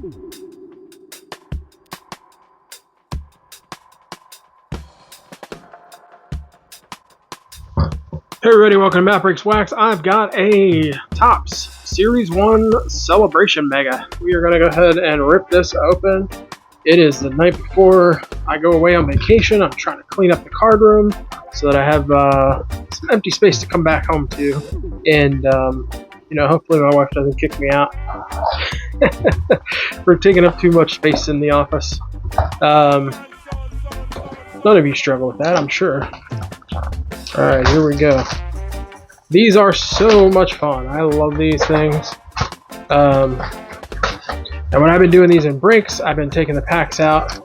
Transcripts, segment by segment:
Hey everybody, welcome to Matt Breaks Wax. I've got a Topps Series 1 Celebration Mega. We are going to go ahead and rip this open. It is the night before I go away on vacation. I'm trying to clean up the card room so that I have some empty space to come back home to. And, you know, hopefully my wife doesn't kick me out for taking up too much space in the office. None of you struggle with that, I'm sure. Alright, here we go. These are so much fun. I love these things. And when I've been doing these in breaks, I've been taking the packs out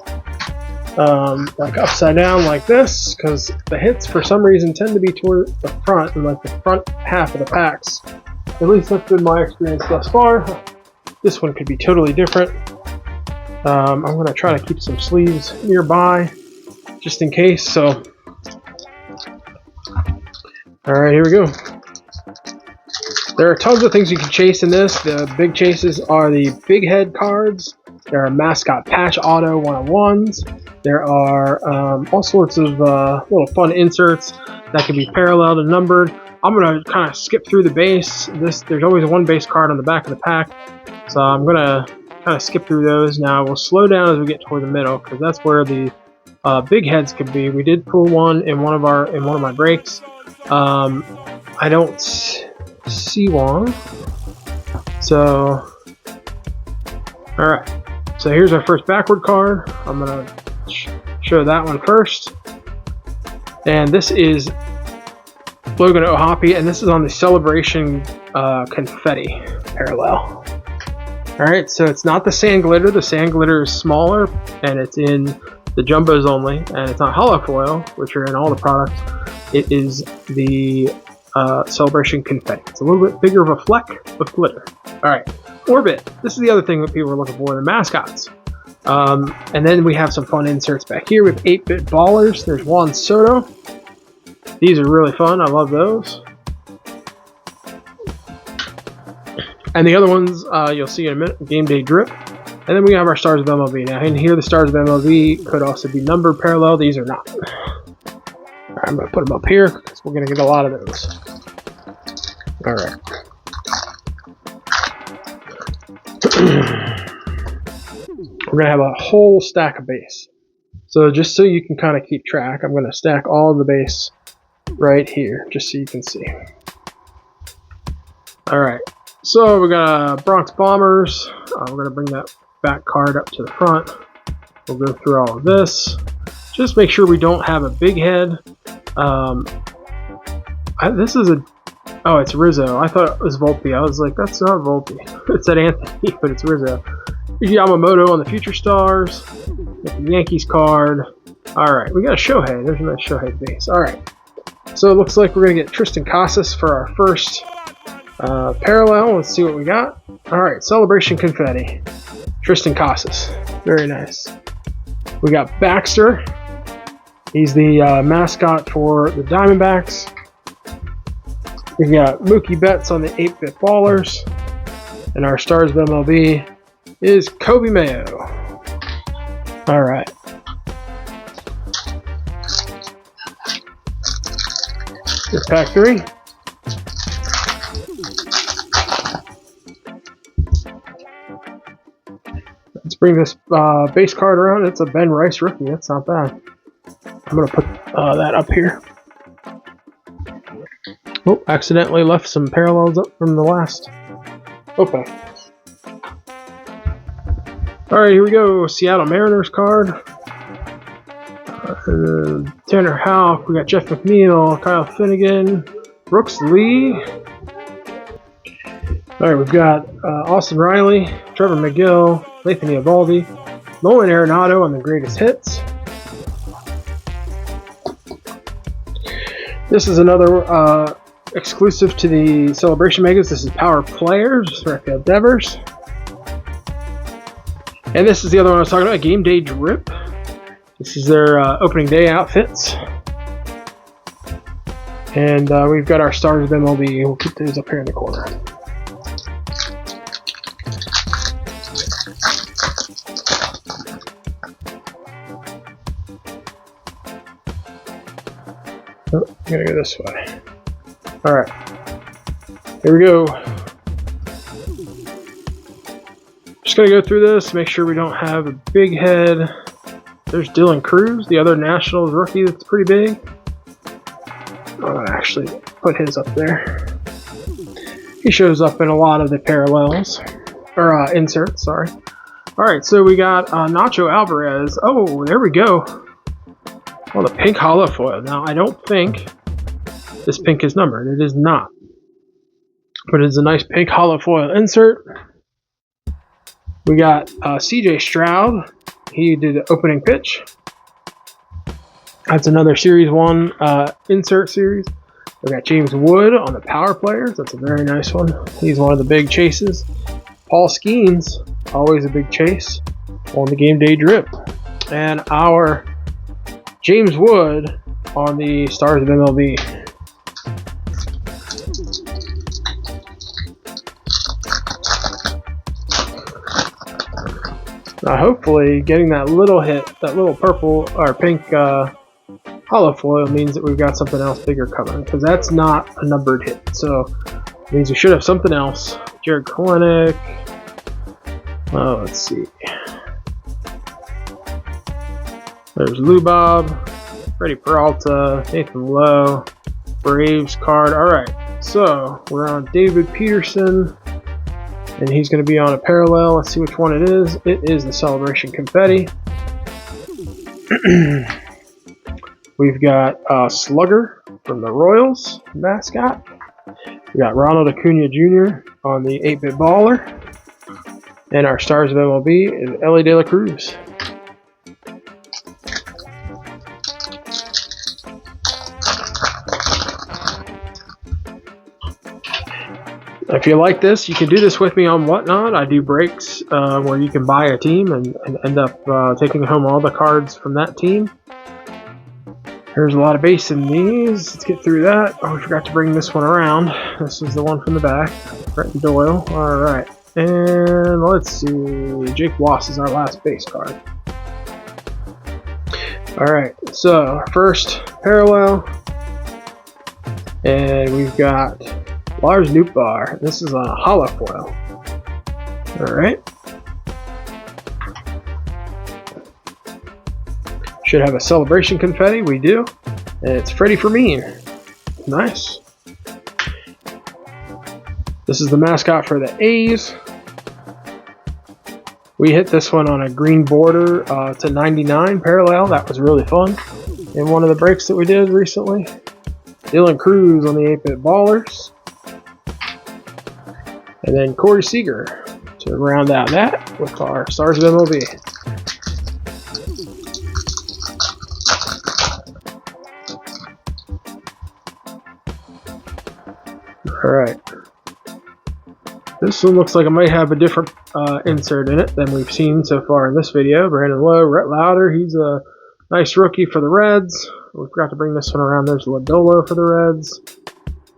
like upside down like this, because the hits for some reason tend to be toward the front and like the front half of the packs. At least that's been my experience thus far. This one could be totally different. I'm going to try to keep some sleeves nearby just in case. So alright, here we go. There are tons of things you can chase in this. The big chases are the big head cards. There are mascot patch auto 101s. There are all sorts of little fun inserts that can be paralleled and numbered. I'm going to kind of skip through the base. There's always one base card on the back of the pack, so I'm going to kind of skip through those. Now we'll slow down as we get toward the middle, because that's where the big heads could be. We did pull one in one of my breaks. I don't see one. So, alright. So here's our first backward card. I'm going to show that one first. And this is Logan O'Hoppe, and this is on the Celebration Confetti parallel. Alright, so it's not the sand glitter. The sand glitter is smaller, and it's in the jumbos only, and it's not hollow foil, which are in all the products. It is the Celebration Confetti. It's a little bit bigger of a fleck of glitter. Alright, Orbit. This is the other thing that people are looking for, the mascots. And then we have some fun inserts back here. We have 8-bit ballers. There's Juan Soto. These are really fun. I love those. And the other ones you'll see in a minute. Game Day Drip. And then we have our Stars of MLB. Now in here, the Stars of MLB could also be numbered parallel. These are not. I'm going to put them up here because we're going to get a lot of those. Alright. We're going to have a whole stack of base. So just so you can kind of keep track, I'm going to stack all of the base right here, just so you can see. Alright. So we got Bronx Bombers. We're going to bring that back card up to the front. We'll go through all of this. Just make sure we don't have a big head. This is oh, it's Rizzo. I thought it was Volpe. I was like, that's not Volpe. It said Anthony, but it's Rizzo. Yamamoto on the Future Stars. Get the Yankees card. Alright, we got a Shohei. There's a nice Shohei base. Alright. So it looks like we're going to get Tristan Casas for our first parallel. Let's see what we got. Alright, Celebration Confetti. Tristan Casas. Very nice. We got Baxter. He's the mascot for the Diamondbacks. We got Mookie Betts on the 8-bit ballers. And our Stars of MLB is Kobe Mayo. Alright. Here's pack 3. Let's bring this base card around. It's a Ben Rice rookie. That's not bad. I'm going to put that up here. Oh, accidentally left some parallels up from the last opening. Alright, here we go. Seattle Mariners card. Tanner Houck. We got Jeff McNeil, Kyle Finnegan, Brooks Lee. Alright, we've got Austin Riley, Trevor McGill, Nathan Eovaldi, Nolan Arenado on the greatest hits. This is another exclusive to the Celebration Megas. This is Power Players, Rafael Devers. And this is the other one I was talking about, Game Day Drip. This is their opening day outfits. And we've got our Stars of MLB. We'll keep those up here in the corner. I'm gonna go this way. Alright. Here we go. Just gonna go through this, make sure we don't have a big head. There's Dylan Cruz, the other Nationals rookie that's pretty big. I'll actually put his up there. He shows up in a lot of the parallels, or inserts, sorry. Alright, so we got Nacho Alvarez. Oh, there we go. Oh, the pink hollow foil. Now, I don't think this pink is numbered. It is not. But it's a nice pink hollow foil insert. We got CJ Stroud. He did the opening pitch. That's another Series 1 insert series. We got James Wood on the power players. That's a very nice one. He's one of the big chases. Paul Skeens, always a big chase on the game day drip. And our James Wood on the Stars of MLB. Now hopefully getting that little hit, that little purple or pink hollow foil means that we've got something else bigger coming, because that's not a numbered hit. So it means we should have something else. Jared Kalenic. Oh, let's see. There's Lou Bob, Freddie Peralta, Nathan Lowe, Braves card. Alright, so we're on David Peterson, and he's going to be on a parallel. Let's see which one it is. It is the Celebration Confetti. We've got Slugger from the Royals mascot. We got Ronald Acuna Jr. on the 8-bit baller. And our Stars of MLB is Ellie De La Cruz. If you like this, you can do this with me on Whatnot. I do breaks where you can buy a team and end up taking home all the cards from that team. There's a lot of base in these. Let's get through that. Oh, we forgot to bring this one around. This is the one from the back. Brett Doyle. Alright. And let's see. Jake Loss is our last base card. Alright. So, first parallel. And we've got Lars Nootbaar. This is on a hollow foil. Alright. Should have a Celebration Confetti. We do. And it's Freddie Fermin. Nice. This is the mascot for the A's. We hit this one on a green border to 99 parallel. That was really fun. In one of the breaks that we did recently. Dylan Cruz on the 8-bit ballers. And then Corey Seager to round out that with our Stars of MLB. Alright. This one looks like it might have a different insert in it than we've seen so far in this video. Brandon Lowe, Rhett Lauder, he's a nice rookie for the Reds. We forgot to bring this one around. There's Lodolo for the Reds.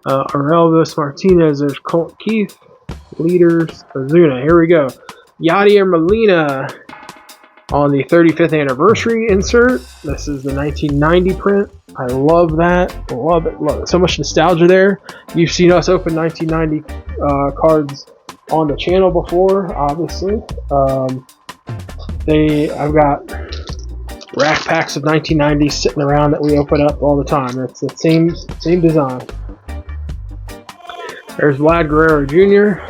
Orelvis Martinez, there's Colt Keith. Leaders, Ozuna. Here we go. Yadier Molina on the 35th anniversary insert. This is the 1990 print. I love that. Love it. Love it. So much nostalgia there. You've seen us open 1990 cards on the channel before, obviously. I've got rack packs of 1990s sitting around that we open up all the time. It's the same design. There's Vlad Guerrero Jr.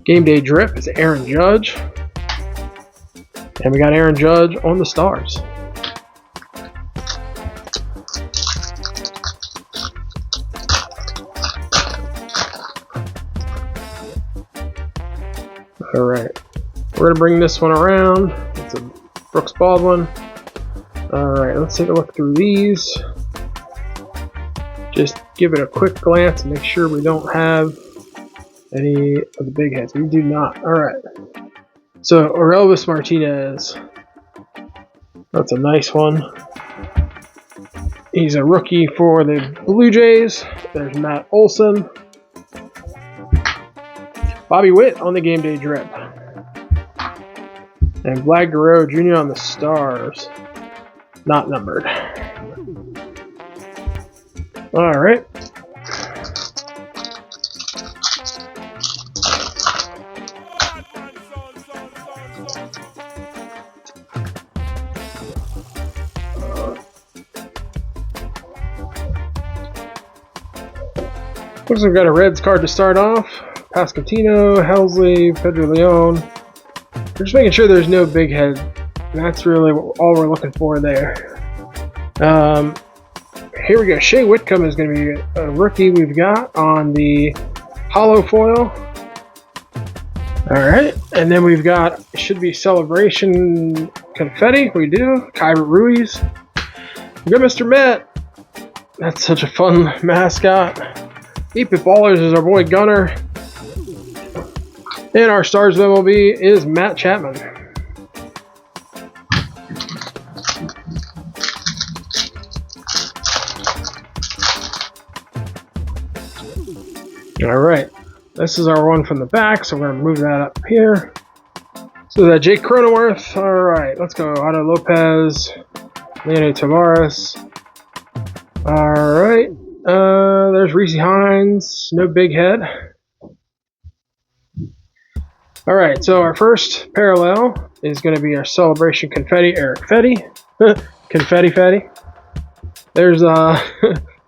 Game day drip is Aaron Judge. And we got Aaron Judge on the Stars. Alright. We're going to bring this one around. It's a Brooks Baldwin. Alright, let's take a look through these. Just give it a quick glance and make sure we don't have any of the big heads. We do not. Alright. So, Orelvis Martinez. That's a nice one. He's a rookie for the Blue Jays. There's Matt Olson. Bobby Witt on the game day drip. And Vlad Guerrero Jr. on the Stars. Not numbered. All right. Looks like we've got a Reds card to start off. Pascantino, Helsley, Pedro Leon. We're just making sure there's no big head. And that's really all we're looking for there. Here we go. Shea Whitcomb is going to be a rookie we've got on the hollow foil. Alright, and then we've got, it should be Celebration Confetti. We do. Kyber Ruiz. We got Mr. Met. That's such a fun mascot. 8-Bit Ballers is our boy Gunner. And our Stars of MLB is Matt Chapman. Alright, this is our one from the back, so we're going to move that up here. So that Jake Cronenworth. Alright, let's go. Otto Lopez, Leonel Tavares. Alright, there's Reese Hines, no big head. Alright, so our first parallel is going to be our Celebration Confetti, Eric Fetty. Confetti Fetty. There's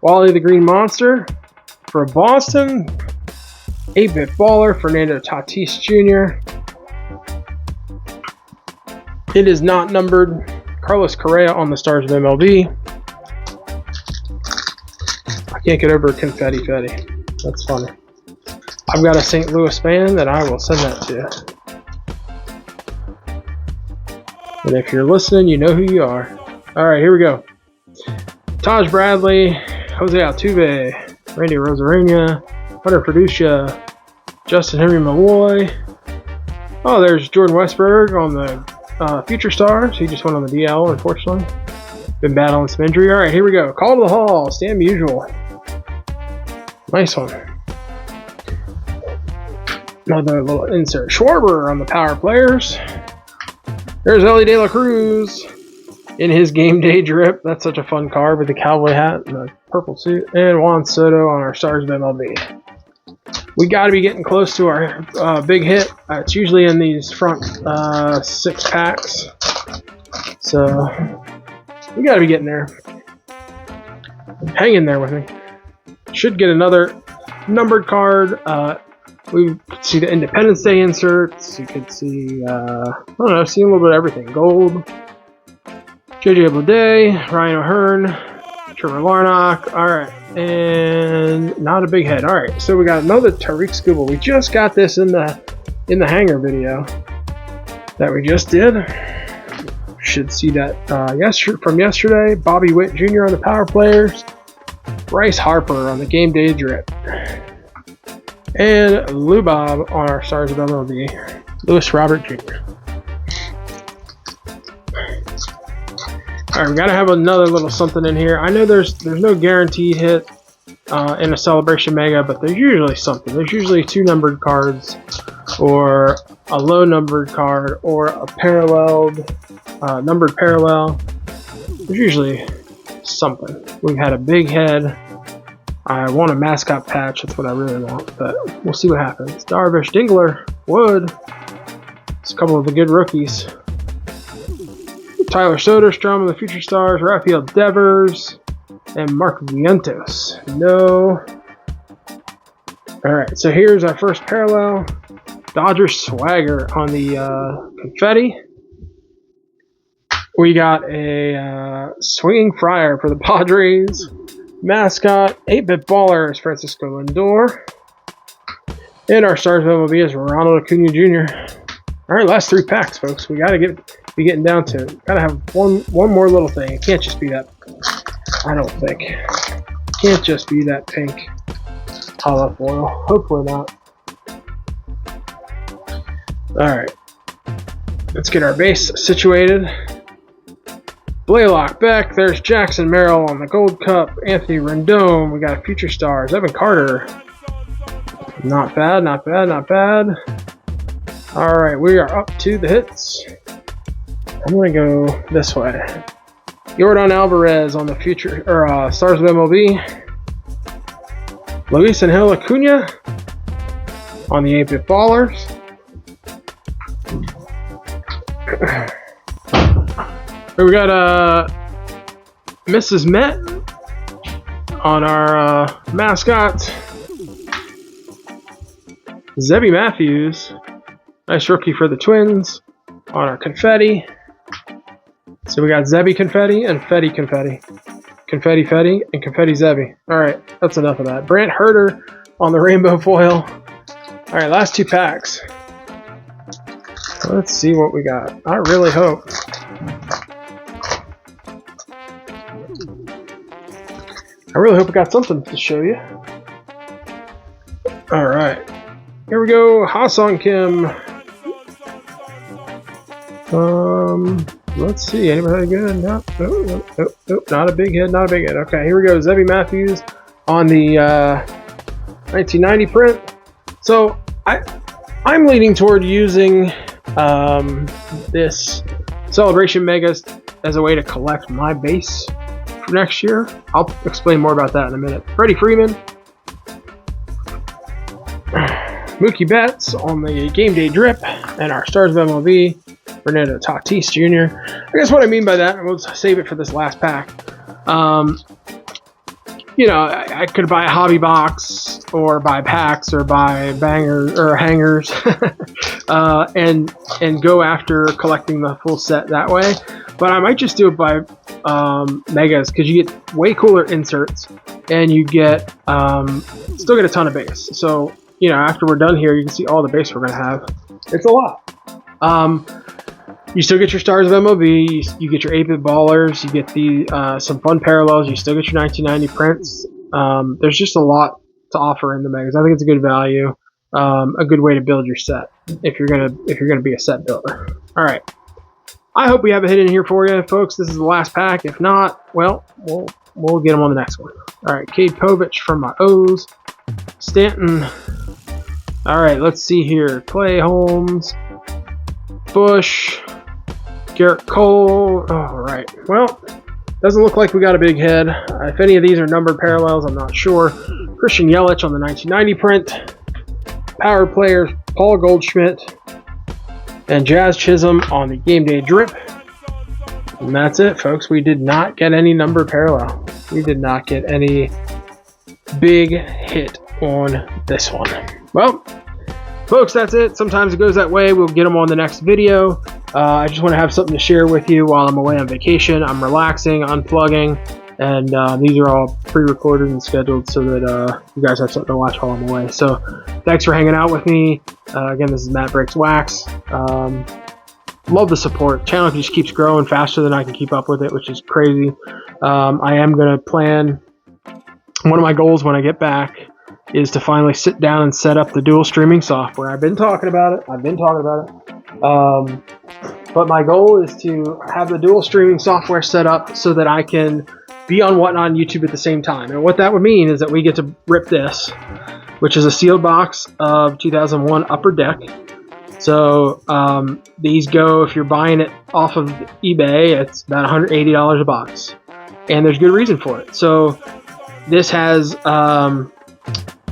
Wally the Green Monster for Boston. 8-Bit Baller, Fernando Tatis Jr. It is not numbered. Carlos Correa on the Stars of MLB. I can't get over Confetti Fetty. That's funny. I've got a St. Louis fan that I will send that to. And if you're listening, you know who you are. Alright, here we go. Taj Bradley, Jose Altuve, Randy Rosarena, Hunter Producia, Justin Henry Malloy. Oh, there's Jordan Westberg on the Future Stars. He just went on the DL, unfortunately. Been battling some injury. Alright, here we go. Call to the Hall, Stan Musial. Nice one. Another little insert. Schwarber on the Power Players. There's Ellie De La Cruz in his game day drip. That's such a fun card with the cowboy hat and the purple suit. And Juan Soto on our Stars of MLB. We got to be getting close to our big hit. It's usually in these front 6 packs. So we got to be getting there. Hang in there with me. Should get another numbered card. We could see the Independence Day inserts. You could see, I don't know, see a little bit of everything. Gold. JJ Bleday, Ryan O'Hearn, Trevor Larnach. Alright, and not a big head. Alright, so we got another Tariq Skubal. We just got this in the hanger video that we just did. Should see that from yesterday. Bobby Witt Jr. on the Power Players. Bryce Harper on the Game Day Drip. And Lou Bob on our Stars of MLB. Lewis Robert Jr. Alright, we gotta have another little something in here. I know there's no guaranteed hit in a Celebration Mega, but there's usually something. There's usually 2 numbered cards, or a low numbered card, or a paralleled, numbered parallel. There's usually something. We've had a big head. I want a mascot patch. That's what I really want, but we'll see what happens. Darvish, Dingler, Wood. It's a couple of the good rookies. Tyler Soderstrom of the Future Stars, Rafael Devers, and Mark Vientos. No. Alright, so here's our first parallel. Dodgers Swagger on the Confetti. We got a Swinging Friar for the Padres. Mascot, 8-Bit Ballers, Francisco Lindor. And our Stars of MLB is Ronald Acuna Jr. Alright, last 3 packs, folks. We gotta be getting down to it. Gotta have one more little thing. It can't just be that. I don't think. Can't just be that pink hollow foil. Hopefully not. Alright. Let's get our base situated. Blaylock Beck. There's Jackson Merrill on the Gold Cup. Anthony Rendon. We got Future Stars. Evan Carter. Not bad, not bad, not bad. Alright, we are up to the hits. I'm going to go this way. Yordan Alvarez on the Future Stars of MLB. Luis Angel Acuna on the 8-bit ballers. We got Mrs. Met on our mascot. Zebby Matthews, nice rookie for the Twins on our confetti. So we got Zebby Confetti and Fetty Confetti. Confetti Fetty and Confetti Zebby. Alright, that's enough of that. Brant Herter on the rainbow foil. Alright, last 2 packs. Let's see what we got. I really hope. We got something to show you. Alright. Here we go. Ha-Sung Kim. Let's see. Anybody good? No, not a big hit. Not a big hit. Okay, here we go. Zebby Matthews on the 1990 print. So I'm leaning toward using this Celebration Megas as a way to collect my base for next year. I'll explain more about that in a minute. Freddie Freeman. Mookie Betts on the Game Day Drip, and our Stars of MLB, Fernando Tatis Jr. I guess what I mean by that, and we'll save it for this last pack. You know, I could buy a hobby box, or buy packs, or buy bangers or hangers, and go after collecting the full set that way. But I might just do it by megas, because you get way cooler inserts, and you get still get a ton of base. So, you know, after we're done here, you can see all the base we're going to have. It's a lot. You still get your Stars of MLB, you get your 8-bit ballers, you get the some fun parallels, you still get your 1990 prints. There's just a lot to offer in the megas. I think it's a good value, a good way to build your set if you're gonna be a set builder. All right. I hope we have a hit in here for you, folks. This is the last pack. If not, well, we'll get them on the next one. All right, Cade Povich from my O's. Stanton. All right, let's see here. Clay Holmes, Bush, Garrett Cole. All right. Well, doesn't look like we got a big head. If any of these are numbered parallels, I'm not sure. Christian Yelich on the 1990 print. Power players, Paul Goldschmidt and Jazz Chisholm on the Game Day Drip. And that's it, folks. We did not get any number parallel. We did not get any big hit on this one. Well, folks, that's it. Sometimes it goes that way. We'll get them on the next video. I just want to have something to share with you while I'm away on vacation. I'm relaxing, unplugging, and these are all pre-recorded and scheduled so that you guys have something to watch while I'm away. So thanks for hanging out with me. Again, this is Matt Breaks Wax. Love the support. Channel just keeps growing faster than I can keep up with it, which is crazy. I am going to plan, one of my goals when I get back is to finally sit down and set up the dual streaming software. I've been talking about it. But my goal is to have the dual streaming software set up so that I can be on Whatnot on YouTube at the same time. And what that would mean is that we get to rip this, which is a sealed box of 2001 Upper Deck. So these go, if you're buying it off of eBay, it's about $180 a box. And there's good reason for it. So this has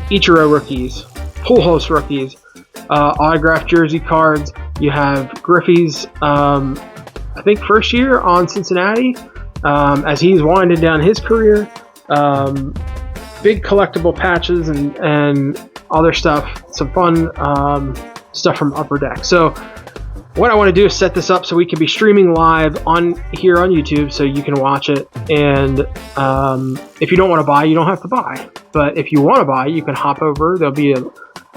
Ichiro rookies, Pull Host rookies, autographed jersey cards. You have Griffey's, I think, first year on Cincinnati, as he's winding down his career. Big collectible patches and other stuff. Some fun stuff from Upper Deck. So what I want to do is set this up so we can be streaming live on here on YouTube, so you can watch it. And if you don't want to buy, you don't have to buy. But if you want to buy, you can hop over. There'll be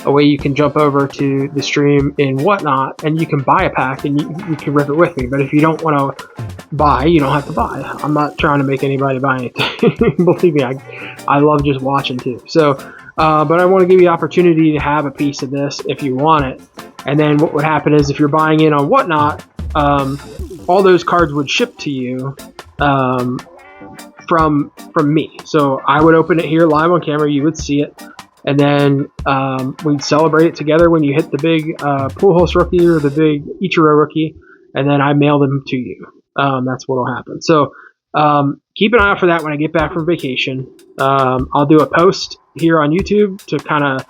a way you can jump over to the stream in Whatnot, and you can buy a pack, and you can rip it with me. But if you don't want to buy, you don't have to buy. I'm not trying to make anybody buy anything. Believe me, I love just watching too. So, but I want to give you the opportunity to have a piece of this if you want it. And then what would happen is if you're buying in on Whatnot, all those cards would ship to you from me. So I would open it here live on camera. You would see it. And then we'd celebrate it together when you hit the big Pull Host rookie or the big Ichiro rookie. And then I mail them to you. That's what will happen. So Keep an eye out for that when I get back from vacation. I'll do a post here on YouTube to kind of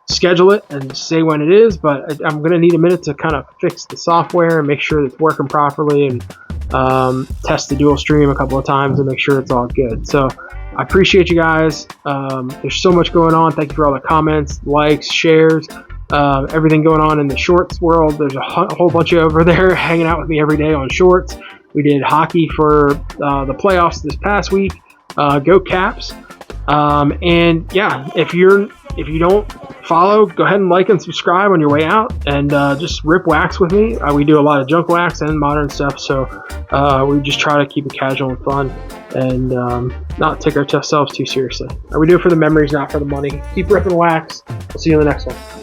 schedule it and say when it is, but I'm going to need a minute to kind of fix the software and make sure it's working properly, and test the dual stream a couple of times and make sure it's all good. So I appreciate you guys. There's so much going on. Thank you for all the comments, likes, shares, everything going on in the shorts world. There's a whole bunch of you over there hanging out with me every day on shorts. We did hockey for the playoffs this past week. Go Caps. And yeah, if you don't follow, go ahead and like and subscribe on your way out, and just rip wax with me. We do a lot of junk wax and modern stuff, so we just try to keep it casual and fun, and not take ourselves too seriously. We do it for the memories, not for the money. Keep ripping wax. We'll see you in the next one.